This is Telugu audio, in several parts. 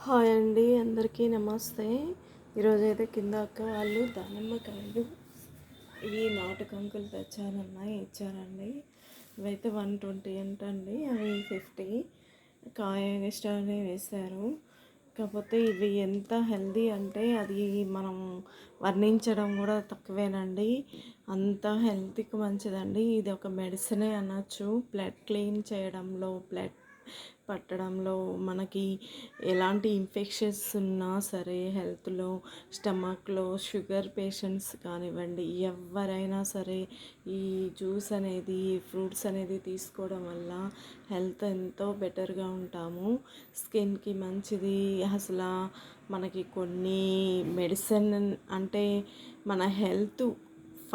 హాయ్ అండి, అందరికీ నమస్తే. ఈరోజైతే కింద అక్క వాళ్ళు దానిమ్మకాయలు ఇవి నాటు కంకులు తెచ్చారన్నాయి ఇచ్చారండి. ఇవైతే 120 అంటండి, అవి 50 కాయ ఎక్స్ట్రానే వేశారు. కాకపోతే ఇవి ఎంత హెల్దీ అంటే అది మనం వర్ణించడం కూడా తక్కువేనండి. అంత హెల్త్కి మంచిదండి. ఇది ఒక మెడిసినే అనొచ్చు. బ్లడ్ క్లీన్ చేయడంలో, బ్లడ్ పట్టడంలో, మనకి ఎలాంటి ఇన్ఫెక్షన్స్ ఉన్నా సరే హెల్త్లో, స్టమక్లో, షుగర్ పేషెంట్స్ కానివ్వండి, ఎవరైనా సరే ఈ జ్యూస్ అనేది, ఫ్రూట్స్ అనేది తీసుకోవడం వల్ల హెల్త్ ఎంతో బెటర్గా ఉంటాము. స్కిన్కి మంచిది. అసలు మనకి కొన్ని మెడిసిన్ అంటే మన హెల్త్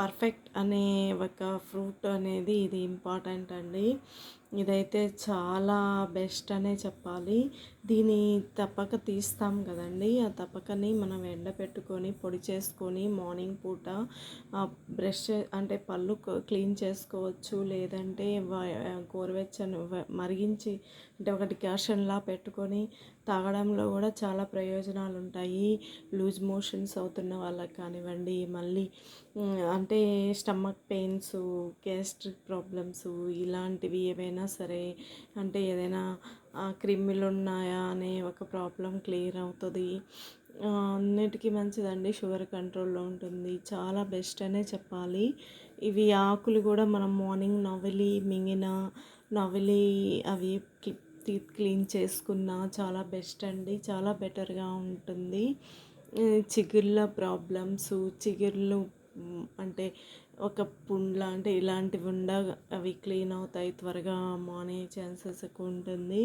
పర్ఫెక్ట్ అనే ఒక ఫ్రూట్ అనేది ఇది ఇంపార్టెంట్ అండి. ఇదైతే చాలా బెస్ట్ అనే చెప్పాలి. దీన్ని తప్పక తీస్తాం కదండి, ఆ తప్పకని మనం ఎండపెట్టుకొని పొడి చేసుకొని మార్నింగ్ పూట బ్రష్ అంటే పళ్ళు క్లీన్ చేసుకోవచ్చు. లేదంటే గోరువెచ్చని మరిగించి అంటే ఒక డికాషన్లా పెట్టుకొని తాగడంలో కూడా చాలా ప్రయోజనాలు ఉంటాయి. లూజ్ మోషన్స్ అవుతున్న వాళ్ళకి కానివ్వండి, మళ్ళీ అంటే స్టమక్ పెయిన్స్, గ్యాస్ట్రిక్ ప్రాబ్లమ్స్ ఇలాంటివి ఏవైనా సరే, అంటే ఏదైనా క్రిములు ఉన్నాయా అనే ఒక ప్రాబ్లం క్లియర్ అవుతుంది. అన్నిటికీ మంచిదండి. షుగర్ కంట్రోల్లో ఉంటుంది. చాలా బెస్ట్ అనే చెప్పాలి. ఇవి ఆకులు కూడా మనం మార్నింగ్ నవిలి అవి టీత్ క్లీన్ చేసుకున్న చాలా బెస్ట్ అండి. చాలా బెటర్గా ఉంటుంది. చిగుళ్ళ ప్రాబ్లమ్స్, చిగుళ్ళు అంటే ఒక పుండ్ల అంటే ఇలాంటివి అవి క్లీన్ అవుతాయి, త్వరగా మానే ఛాన్సెస్ ఎక్కువ ఉంటుంది.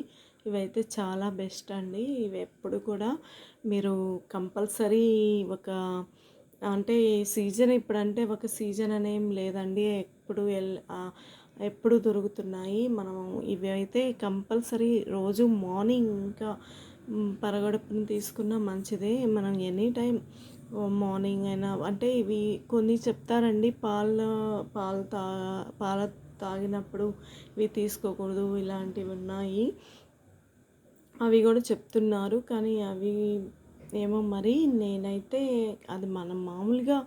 ఇవైతే చాలా బెస్ట్ అండి. ఇవి ఎప్పుడు కూడా మీరు కంపల్సరీ ఒక అంటే సీజన్ ఇప్పుడంటే ఒక సీజన్ అనేం లేదండి, ఎప్పుడు దొరుకుతున్నాయి. మనం ఇవి అయితే కంపల్సరీ రోజు మార్నింగ్ ఇంకా పరగడుపుని తీసుకున్న మంచిదే. మనం ఎనీ టైం మార్నింగ్ అయినా అంటే ఇవి కొన్ని చెప్తారండి, పాల తాగినప్పుడు ఇవి తీసుకోకూడదు, ఇలాంటివి ఉన్నాయి అవి కూడా చెప్తున్నారు. కానీ అవి ఏమో మరి, నేనైతే అది మనం మామూలుగా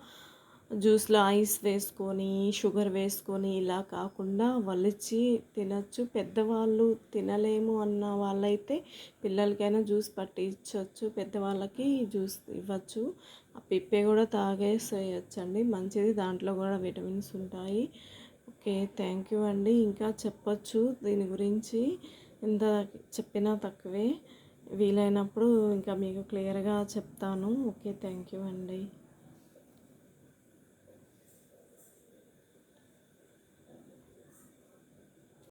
జ్యూస్లో ఐస్ వేసుకొని, షుగర్ వేసుకొని ఇలా కాకుండా వలిచి తినచ్చు. పెద్దవాళ్ళు తినలేము అన్న వాళ్ళైతే పిల్లలకైనా జ్యూస్ పట్టి ఇచ్చవచ్చు, పెద్దవాళ్ళకి జ్యూస్ ఇవ్వచ్చు. ఆ పిప్పే కూడా తాగేసేయచ్చండి, మంచిది. దాంట్లో కూడా విటమిన్స్ ఉంటాయి. ఓకే, థ్యాంక్ యూ అండి. ఇంకా చెప్పచ్చు దీని గురించి, ఎంత చెప్పినా తక్కువే. వీలైనప్పుడు ఇంకా మీకు క్లియర్గా చెప్తాను. ఓకే, థ్యాంక్ యూ అండి.